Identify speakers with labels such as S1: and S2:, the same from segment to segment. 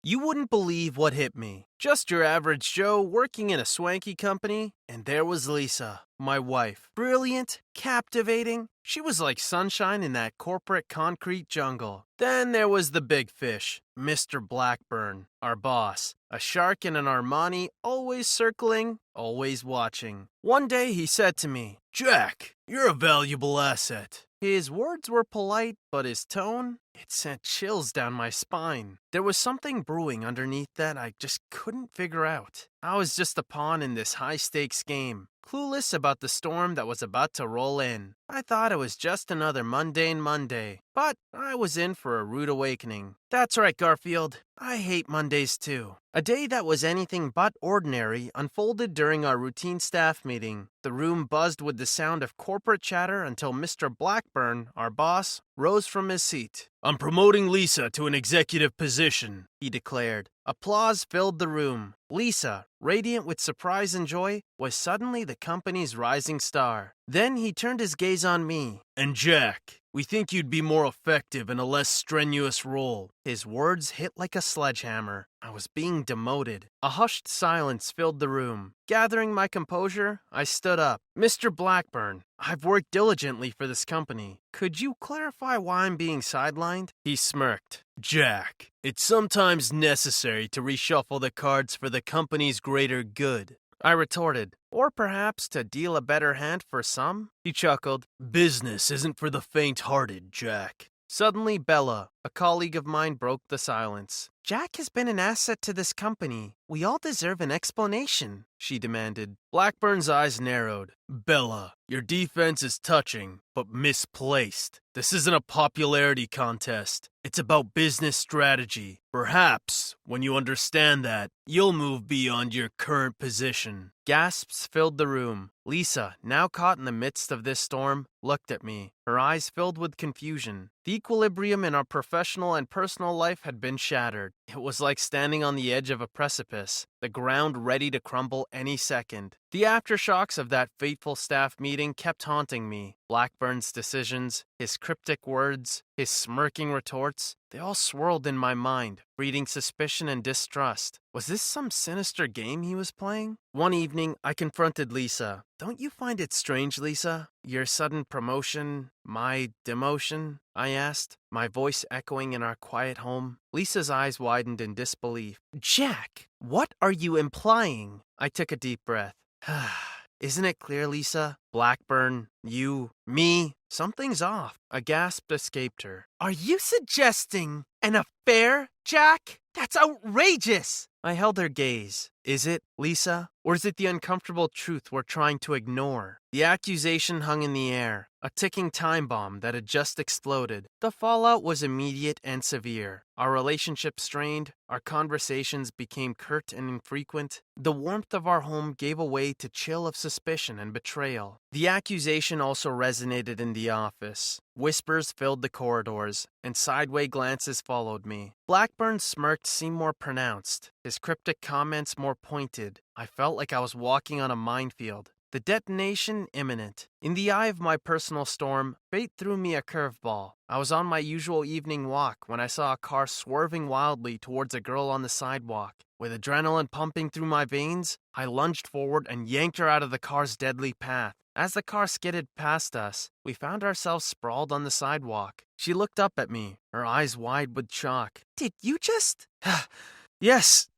S1: You wouldn't believe what hit me. Just your average Joe working in a swanky company, and there was Lisa, my wife. Brilliant, captivating. She was like sunshine in that corporate concrete jungle. Then there was the big fish, Mr. Blackburn, our boss. A shark in an Armani, always circling, always watching. One day he said to me, "Jack, you're a valuable asset." His words were polite, but his tone, it sent chills down my spine. There was something brewing underneath that I just couldn't figure out. I was just a pawn in this high-stakes game, clueless about the storm that was about to roll in. I thought it was just another mundane Monday, but I was in for a rude awakening. That's right, Garfield. I hate Mondays too. A day that was anything but ordinary unfolded during our routine staff meeting. The room buzzed with the sound of corporate chatter until Mr. Blackburn, our boss, rose from his seat. "I'm promoting Lisa to an executive position," he declared. Applause filled the room. Lisa, radiant with surprise and joy, was suddenly the company's rising star. Then he turned his gaze on me. "And Jack, we think you'd be more effective in a less strenuous role." His words hit like a sledgehammer. I was being demoted. A hushed silence filled the room. Gathering my composure, I stood up. "Mr. Blackburn, I've worked diligently for this company. Could you clarify why I'm being sidelined?" He smirked. "Jack, it's sometimes necessary to reshuffle the cards for the company's greater good," I retorted. "Or perhaps to deal a better hand for some?" He chuckled. "Business isn't for the faint-hearted, Jack." Suddenly, Bella, a colleague of mine, broke the silence. "Jack has been an asset to this company. We all deserve an explanation," she demanded. Blackburn's eyes narrowed. "Bella, your defense is touching, but misplaced. This isn't a popularity contest. It's about business strategy. Perhaps, when you understand that, you'll move beyond your current position." Gasps filled the room. Lisa, now caught in the midst of this storm, looked at me, her eyes filled with confusion. The equilibrium in our professional and personal life had been shattered. It was like standing on the edge of a precipice, the ground ready to crumble any second. The aftershocks of that fateful staff meeting kept haunting me. Blackburn's decisions, his cryptic words, his smirking retorts, they all swirled in my mind, breeding suspicion and distrust. Was this some sinister game he was playing? One evening, I confronted Lisa. "Don't you find it strange, Lisa? Your sudden promotion, my demotion?" I asked, my voice echoing in our quiet home. Lisa's eyes widened in disbelief. "Jack, what are you implying?" I took a deep breath. "Isn't it clear, Lisa? Blackburn, you, me, something's off." A gasp escaped her. "Are you suggesting an affair, Jack? That's outrageous!" I held her gaze. "Is it, Lisa? Or is it the uncomfortable truth we're trying to ignore?" The accusation hung in the air, a ticking time bomb that had just exploded. The fallout was immediate and severe. Our relationship strained, our conversations became curt and infrequent. The warmth of our home gave way to chill of suspicion and betrayal. The accusation also resonated in the office. Whispers filled the corridors, and sideway glances followed me. Blackburn's smirk seemed more pronounced, his cryptic comments more pointed. I felt like I was walking on a minefield. The detonation imminent. In the eye of my personal storm, fate threw me a curveball. I was on my usual evening walk when I saw a car swerving wildly towards a girl on the sidewalk. With adrenaline pumping through my veins, I lunged forward and yanked her out of the car's deadly path. As the car skidded past us, we found ourselves sprawled on the sidewalk. She looked up at me, her eyes wide with shock. "Did you just—" "Yes,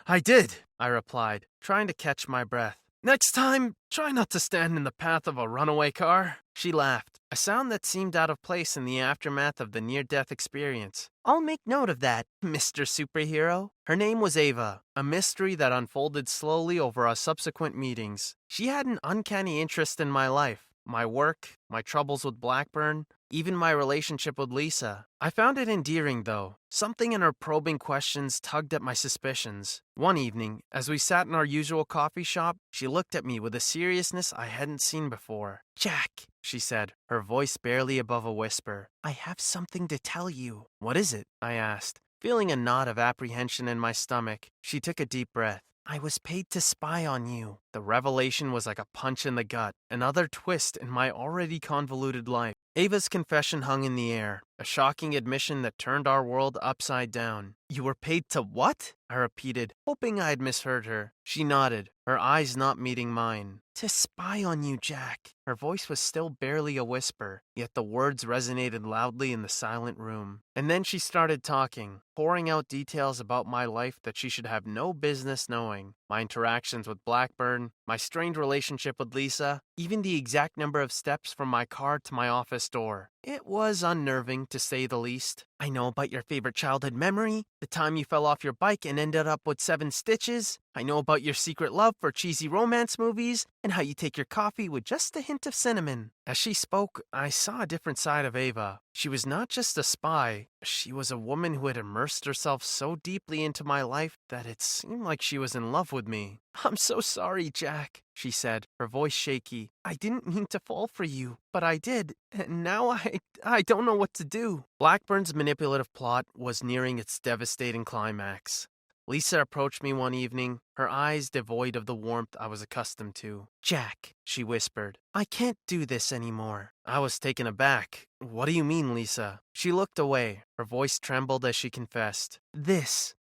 S1: I did," I replied, trying to catch my breath. "Next time, try not to stand in the path of a runaway car." She laughed, a sound that seemed out of place in the aftermath of the near-death experience. "I'll make note of that, Mr. Superhero." Her name was Ava, a mystery that unfolded slowly over our subsequent meetings. She had an uncanny interest in my life, my work, my troubles with Blackburn, even my relationship with Lisa. I found it endearing, though. Something in her probing questions tugged at my suspicions. One evening, as we sat in our usual coffee shop, she looked at me with a seriousness I hadn't seen before. "Jack," she said, her voice barely above a whisper, "I have something to tell you." "What is it?" I asked, feeling a knot of apprehension in my stomach. She took a deep breath. "I was paid to spy on you." The revelation was like a punch in the gut, another twist in my already convoluted life. Ava's confession hung in the air, a shocking admission that turned our world upside down. You were paid to what? I repeated, hoping I had misheard her. She nodded, her eyes not meeting mine. To spy on you, Jack. Her voice was still barely a whisper, yet the words resonated loudly in the silent room. And then she started talking, pouring out details about my life that she should have no business knowing. My interactions with Blackburn, my strained relationship with Lisa, even the exact number of steps from my car to my office door. It was unnerving, to say the least. I know about your favorite childhood memory, the time you fell off your bike and ended up with 7 stitches. I know about your secret love for cheesy romance movies, and how you take your coffee with just a hint of cinnamon. As she spoke, I saw a different side of Ava. She was not just a spy, she was a woman who had immersed herself so deeply into my life that it seemed like she was in love with me. I'm so sorry, Jack, she said, her voice shaky. I didn't mean to fall for you, but I did, and now I don't know what to do. Blackburn's manipulative plot was nearing its devastating climax. Lisa approached me one evening, her eyes devoid of the warmth I was accustomed to. Jack, she whispered, I can't do this anymore. I was taken aback. What do you mean, Lisa? She looked away. Her voice trembled as she confessed.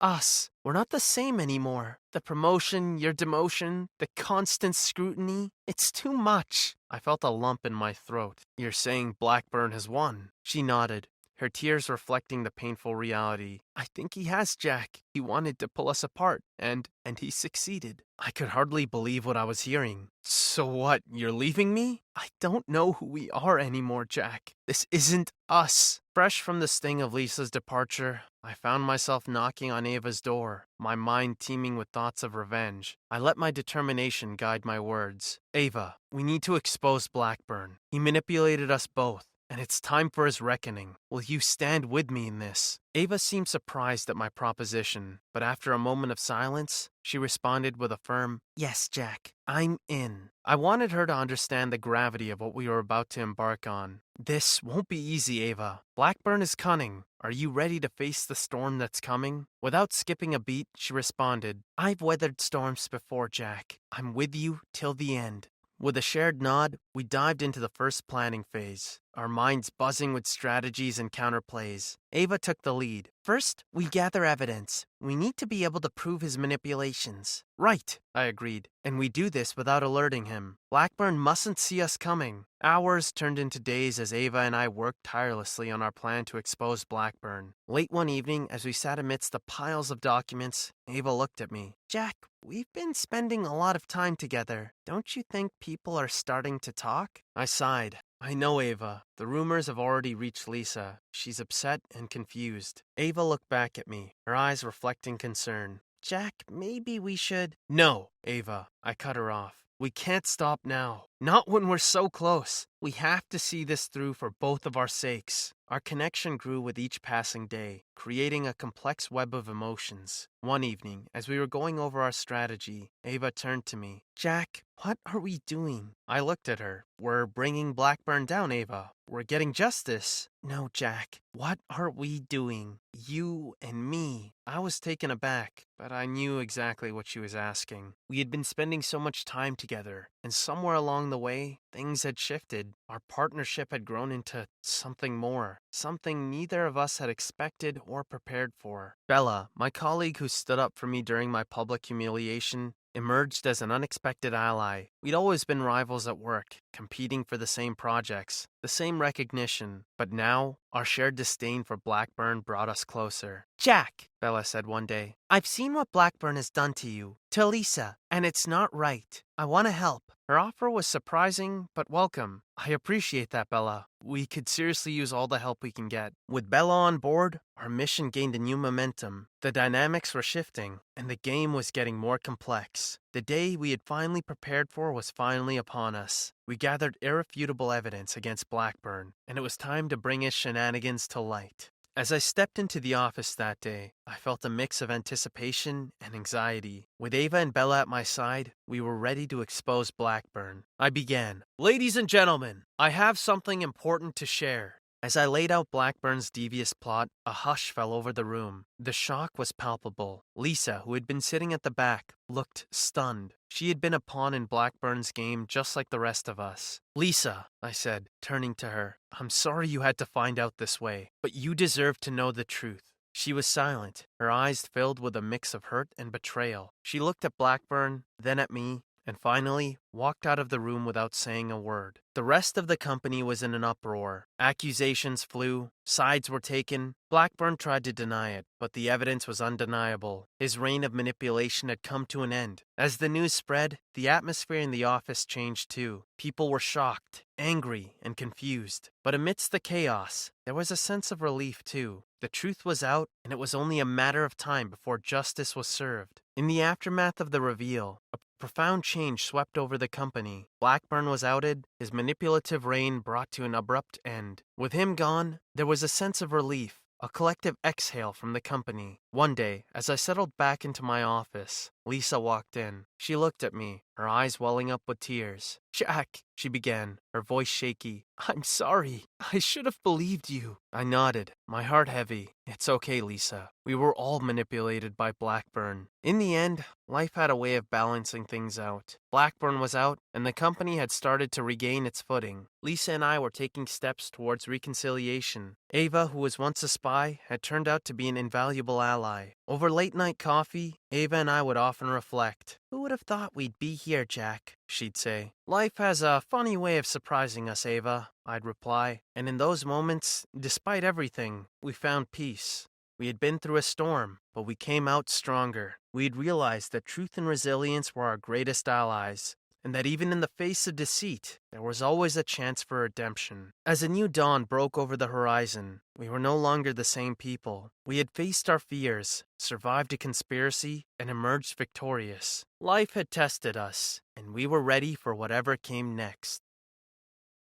S1: Us, we're not the same anymore. The promotion, your demotion, the constant scrutiny, it's too much. I felt a lump in my throat. You're saying Blackburn has won? She nodded, her tears reflecting the painful reality. I think he has, Jack. He wanted to pull us apart, and he succeeded. I could hardly believe what I was hearing. So what, you're leaving me? I don't know who we are anymore, Jack. This isn't us. Fresh from the sting of Lisa's departure, I found myself knocking on Ava's door, my mind teeming with thoughts of revenge. I let my determination guide my words. Ava, we need to expose Blackburn. He manipulated us both, and it's time for his reckoning. Will you stand with me in this? Ava seemed surprised at my proposition, but after a moment of silence, she responded with a firm, Yes, Jack, I'm in. I wanted her to understand the gravity of what we were about to embark on. This won't be easy, Ava. Blackburn is cunning. Are you ready to face the storm that's coming? Without skipping a beat, she responded, I've weathered storms before, Jack. I'm with you till the end. With a shared nod, we dived into the first planning phase, our minds buzzing with strategies and counterplays. Ava took the lead. First, we gather evidence. We need to be able to prove his manipulations. Right, I agreed. And we do this without alerting him. Blackburn mustn't see us coming. Hours turned into days as Ava and I worked tirelessly on our plan to expose Blackburn. Late one evening, as we sat amidst the piles of documents, Ava looked at me. Jack, we've been spending a lot of time together. Don't you think people are starting to talk? I sighed. I know, Ava. The rumors have already reached Lisa. She's upset and confused. Ava looked back at me, her eyes reflecting concern. Jack, maybe we should... No, Ava. I cut her off. We can't stop now. Not when we're so close. We have to see this through for both of our sakes. Our connection grew with each passing day, creating a complex web of emotions. One evening, as we were going over our strategy, Ava turned to me. Jack, what are we doing? I looked at her. We're bringing Blackburn down, Ava. We're getting justice. No, Jack. What are we doing? You and me. I was taken aback, but I knew exactly what she was asking. We had been spending so much time together, and somewhere along the way, things had shifted. Our partnership had grown into something more, something neither of us had expected or prepared for. Bella, my colleague who stood up for me during my public humiliation, emerged as an unexpected ally. We'd always been rivals at work, competing for the same projects, the same recognition. But now, our shared disdain for Blackburn brought us closer. Jack, Bella said one day, I've seen what Blackburn has done to you, to Lisa, and it's not right. I want to help. Her offer was surprising, but welcome. I appreciate that, Bella. We could seriously use all the help we can get. With Bella on board, our mission gained a new momentum. The dynamics were shifting, and the game was getting more complex. The day we had finally prepared for was finally upon us. We gathered irrefutable evidence against Blackburn, and it was time to bring his shenanigans to light. As I stepped into the office that day, I felt a mix of anticipation and anxiety. With Ava and Bella at my side, we were ready to expose Blackburn. I began. Ladies and gentlemen, I have something important to share. As I laid out Blackburn's devious plot, a hush fell over the room. The shock was palpable. Lisa, who had been sitting at the back, looked stunned. She had been a pawn in Blackburn's game just like the rest of us. "Lisa," I said, turning to her, "I'm sorry you had to find out this way, but you deserve to know the truth." She was silent, her eyes filled with a mix of hurt and betrayal. She looked at Blackburn, then at me, and finally walked out of the room without saying a word. The rest of the company was in an uproar. Accusations flew, sides were taken. Blackburn tried to deny it, but the evidence was undeniable. His reign of manipulation had come to an end. As the news spread, the atmosphere in the office changed too. People were shocked, angry, and confused. But amidst the chaos, there was a sense of relief too. The truth was out, and it was only a matter of time before justice was served. In the aftermath of the reveal, a profound change swept over the company. Blackburn was outed, his manipulative reign brought to an abrupt end. With him gone, there was a sense of relief, a collective exhale from the company. One day, as I settled back into my office, Lisa walked in. She looked at me, her eyes welling up with tears. "Jack," she began, her voice shaky, "I'm sorry. I should have believed you." I nodded, my heart heavy. "It's okay, Lisa. We were all manipulated by Blackburn." In the end, life had a way of balancing things out. Blackburn was out, and the company had started to regain its footing. Lisa and I were taking steps towards reconciliation. Ava, who was once a spy, had turned out to be an invaluable ally. Over late-night coffee, Ava and I would often reflect. "Who would have thought we'd be here, Jack?" she'd say. "Life has a funny way of surprising us, Ava," I'd reply. And in those moments, despite everything, we found peace. We had been through a storm, but we came out stronger. We had realized that truth and resilience were our greatest allies, and that even in the face of deceit, there was always a chance for redemption. As a new dawn broke over the horizon, we were no longer the same people. We had faced our fears, survived a conspiracy, and emerged victorious. Life had tested us, and we were ready for whatever came next.